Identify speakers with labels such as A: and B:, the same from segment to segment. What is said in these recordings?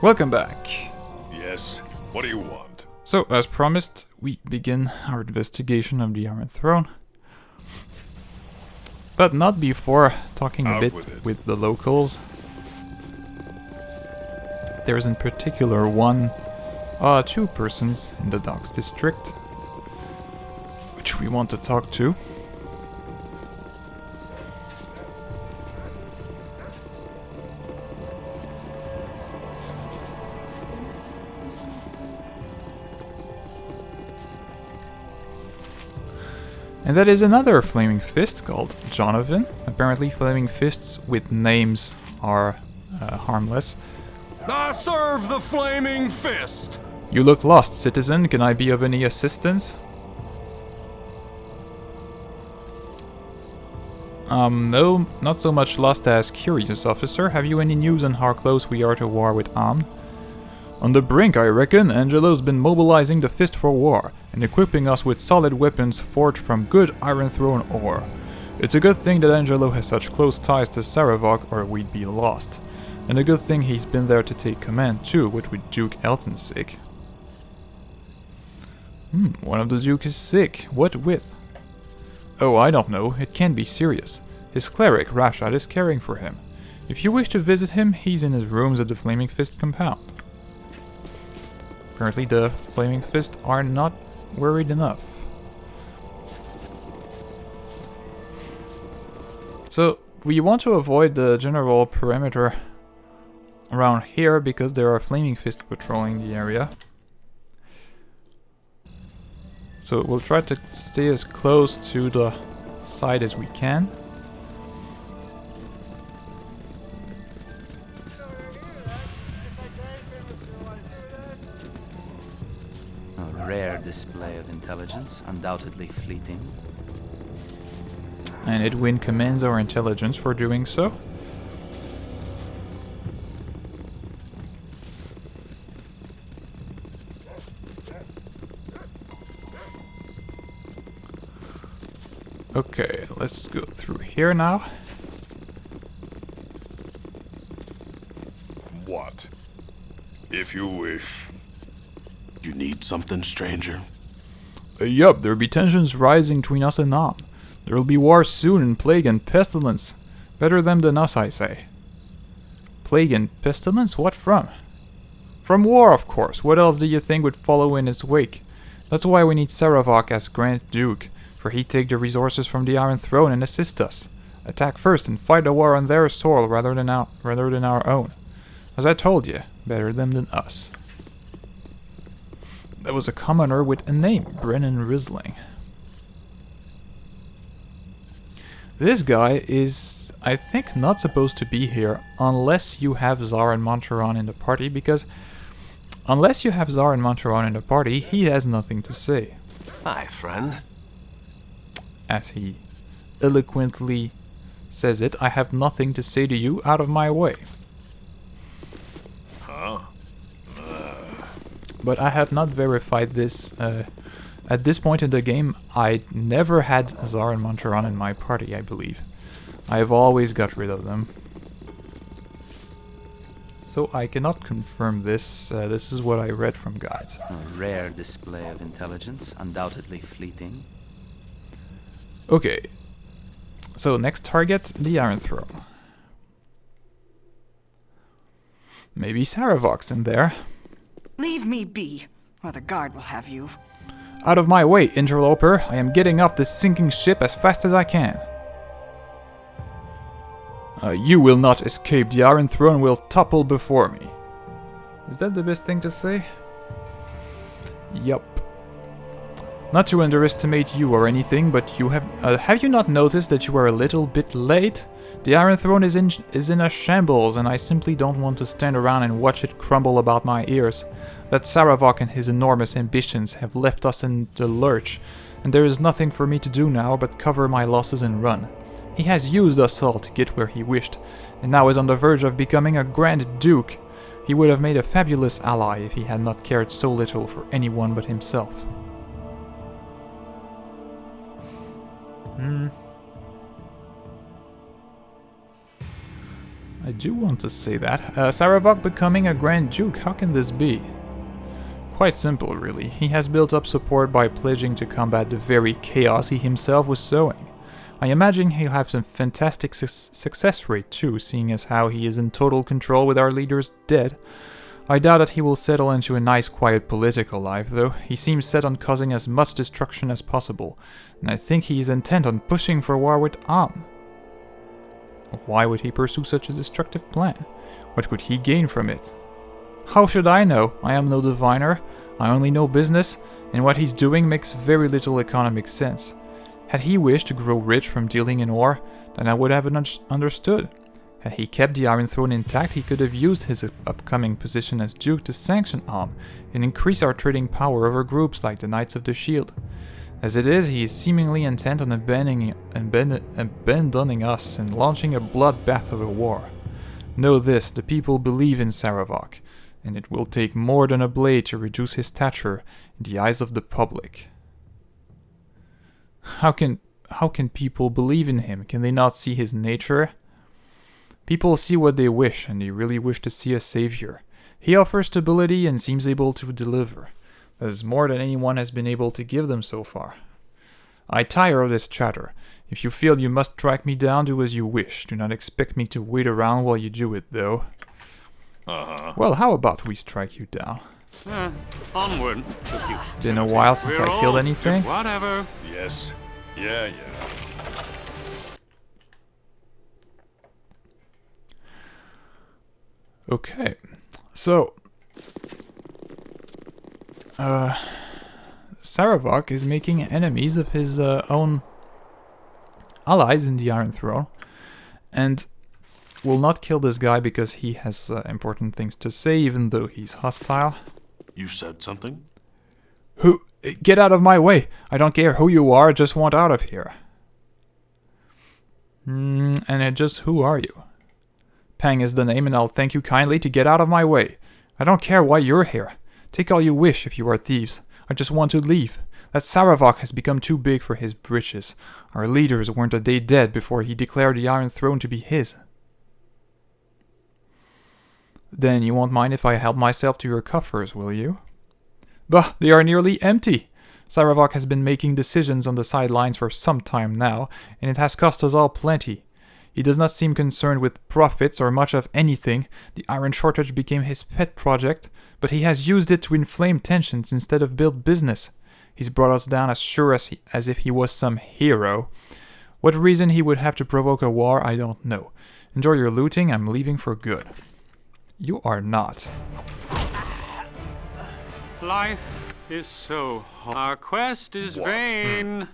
A: Welcome back.
B: Yes, what do you want?
A: So, as promised, we begin our investigation of the Iron Throne. But not before talking a
B: Out
A: bit
B: with it.
A: with the locals. There's in particular two persons in the Docks district, which we want to talk to. And that is another Flaming Fist called Jonathan. Apparently Flaming Fists with names are harmless.
B: I serve the Flaming Fist!
A: You look lost, citizen. Can I be of any assistance? No, not so much lost as curious, officer. Have you any news on how close we are to war with Amn? On the brink, I reckon. Angelo's been mobilizing the Fist for war, and equipping us with solid weapons forged from good Iron Throne ore. It's a good thing that Angelo has such close ties to Saravok, or we'd be lost. And a good thing he's been there to take command too, with Duke Elton sick. One of the Duke is sick. What with? Oh, I don't know. It can't be serious. His cleric, Rashad, is caring for him. If you wish to visit him, he's in his rooms at the Flaming Fist compound. Apparently the Flaming Fist are not worried enough. So, we want to avoid the general perimeter around here because there are Flaming Fists patrolling the area. So we'll try to stay as close to the side as we can.
C: A rare display of intelligence, undoubtedly fleeting.
A: And Edwin commends our intelligence for doing so. Okay, let's go through here now.
B: What? If you wish. You need something, stranger?
A: Yup, there'll be tensions rising between us and Nam. There'll be war soon and plague and pestilence. Better them than us, I say. Plague and pestilence? What from? From war, of course. What else do you think would follow in its wake? That's why we need Saravok as Grand Duke, for he'd take the resources from the Iron Throne and assist us. Attack first and fight the war on their soil rather than our own. As I told you, better them than us. There was a commoner with a name, Brennan Risling. This guy is, I think, not supposed to be here unless you have Zar and Monteron in the party, because unless you have Zar and Monteron in the party, he has nothing to say.
B: Hi, friend.
A: As he eloquently says it, I have nothing to say to you, out of my way.
B: Huh?
A: But I have not verified this. At this point in the game, I never had Zar and Monteron in my party, I believe. I've always got rid of them. So I cannot confirm this. This is what I read from guides.
C: A rare display of intelligence, undoubtedly fleeting.
A: Okay. So next target, the Iron Throne. Maybe Saravok's in there.
D: Leave me be, or the guard will have you.
A: Out of my way, interloper. I am getting off this sinking ship as fast as I can. You will not escape. The Iron Throne will topple before me. Is that the best thing to say? Yup. Not to underestimate you or anything, but you have you not noticed that you are a little bit late? The Iron Throne is in a shambles, and I simply don't want to stand around and watch it crumble about my ears. That Saravok and his enormous ambitions have left us in the lurch, and there is nothing for me to do now but cover my losses and run. He has used us all to get where he wished, and now is on the verge of becoming a Grand Duke. He would have made a fabulous ally if he had not cared so little for anyone but himself. I do want to say that. Saravok becoming a Grand Duke, how can this be? Quite simple, really. He has built up support by pledging to combat the very chaos he himself was sowing. I imagine he'll have some fantastic success rate too, seeing as how he is in total control with our leaders dead. I doubt that he will settle into a nice quiet political life, though. He seems set on causing as much destruction as possible, and I think he is intent on pushing for war with Am. Why would he pursue such a destructive plan? What could he gain from it? How should I know? I am no diviner. I only know business, and what he's doing makes very little economic sense. Had he wished to grow rich from dealing in war, then I would have understood. Had he kept the Iron Throne intact, he could have used his upcoming position as Duke to sanction Am and increase our trading power over groups like the Knights of the Shield. As it is, he is seemingly intent on abandoning us and launching a bloodbath of a war. Know this, the people believe in Saravok, and it will take more than a blade to reduce his stature in the eyes of the public. How can people believe in him? Can they not see his nature? People see what they wish, and they really wish to see a savior. He offers stability and seems able to deliver. That is more than anyone has been able to give them so far. I tire of this chatter. If you feel you must track me down, do as you wish. Do not expect me to wait around while you do it, though. Well, how about we strike you down?
B: Onward.
A: Been a while since I killed anything.
B: Whatever. Yes. Yeah.
A: Okay. So, Saravok is making enemies of his own allies in the Iron Throne, and will not kill this guy because he has important things to say, even though he's hostile.
B: You said something?
A: Who? Get out of my way! I don't care who you are, I just want out of here. Who are you? Pang is the name, and I'll thank you kindly to get out of my way. I don't care why you're here. Take all you wish if you are thieves. I just want to leave. That Saravok has become too big for his britches. Our leaders weren't a day dead before he declared the Iron Throne to be his. Then you won't mind if I help myself to your coffers, will you? Bah, they are nearly empty. Saravok has been making decisions on the sidelines for some time now, and it has cost us all plenty. He does not seem concerned with profits or much of anything. The iron shortage became his pet project, but he has used it to inflame tensions instead of build business. He's brought us down as sure as if he was some hero. What reason he would have to provoke a war, I don't know. Enjoy your looting, I'm leaving for good. You are not.
E: Life is so hard. Our quest is vain.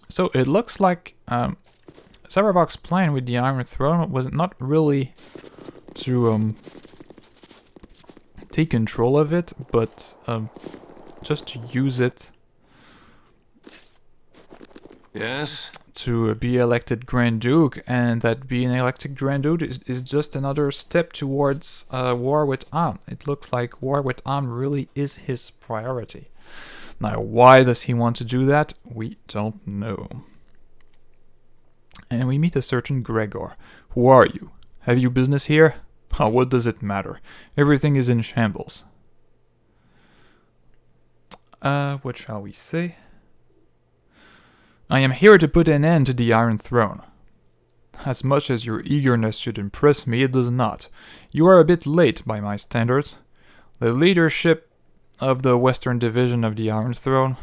A: So it looks like Saravok's plan with the Iron Throne was not really to take control of it, but just to use it.
E: Yes.
A: To be elected Grand Duke, and that being elected Grand Duke is just another step towards war with Am. It looks like war with Am really is his priority. Now, why does he want to do that? We don't know. And we meet a certain Gregor. Who are you? Have you business here? Oh, what does it matter? Everything is in shambles. What shall we say? I am here to put an end to the Iron Throne. As much as your eagerness should impress me, it does not. You are a bit late by my standards. The leadership of the Western Division of the Iron Throne,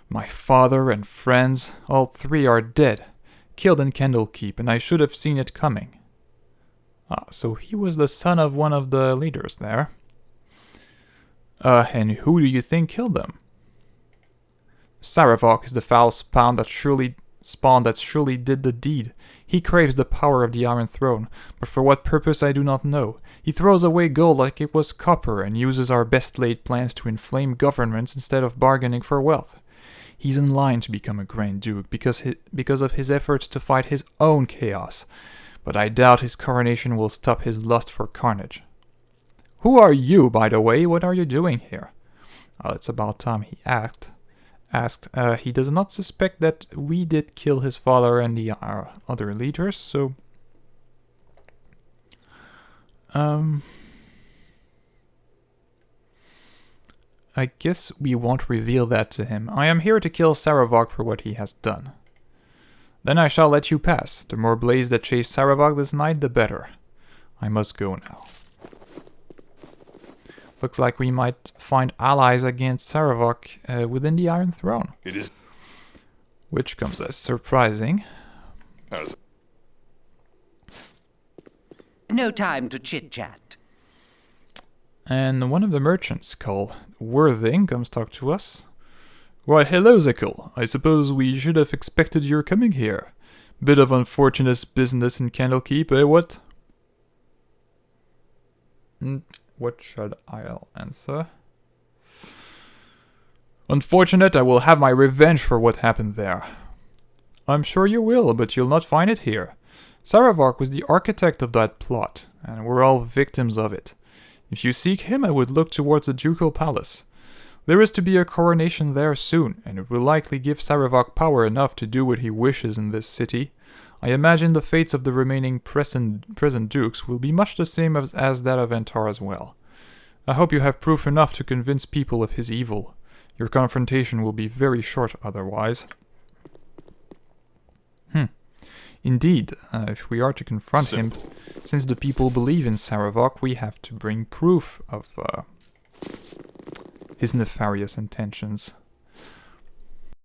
A: my father and friends, all three are dead, killed in Candlekeep, and I should have seen it coming. Ah, so he was the son of one of the leaders there. And who do you think killed them? Saravok is the foul spawn that surely did the deed. He craves the power of the Iron Throne, but for what purpose I do not know. He throws away gold like it was copper and uses our best laid plans to inflame governments instead of bargaining for wealth. He's in line to become a Grand Duke because of his efforts to fight his own chaos, but I doubt his coronation will stop his lust for carnage. Who are you, by the way? What are you doing here? Well, it's about time he asked. He does not suspect that we did kill his father and the other leaders, so... I guess we won't reveal that to him. I am here to kill Saravok for what he has done. Then I shall let you pass. The more blaze that chase Saravok this night, the better. I must go now. Looks like we might find allies against Saravok within the Iron Throne.
B: It is
A: Which comes as surprising.
B: as
F: No time to chit-chat.
A: And one of the merchants, called Worthing, comes talk to us. Why, hello, Zekel. I suppose we should have expected your coming here. Bit of unfortunate business in Candlekeep, eh, what? What should I answer? Unfortunate, I will have my revenge for what happened there. I'm sure you will, but you'll not find it here. Saravok was the architect of that plot, and we're all victims of it. If you seek him, I would look towards the ducal palace. There is to be a coronation there soon, and it will likely give Saravok power enough to do what he wishes in this city. I imagine the fates of the remaining present dukes will be much the same as that of Antar as well. I hope you have proof enough to convince people of his evil. Your confrontation will be very short otherwise. Indeed, if we are to confront him, since the people believe in Saravok, we have to bring proof of his nefarious intentions.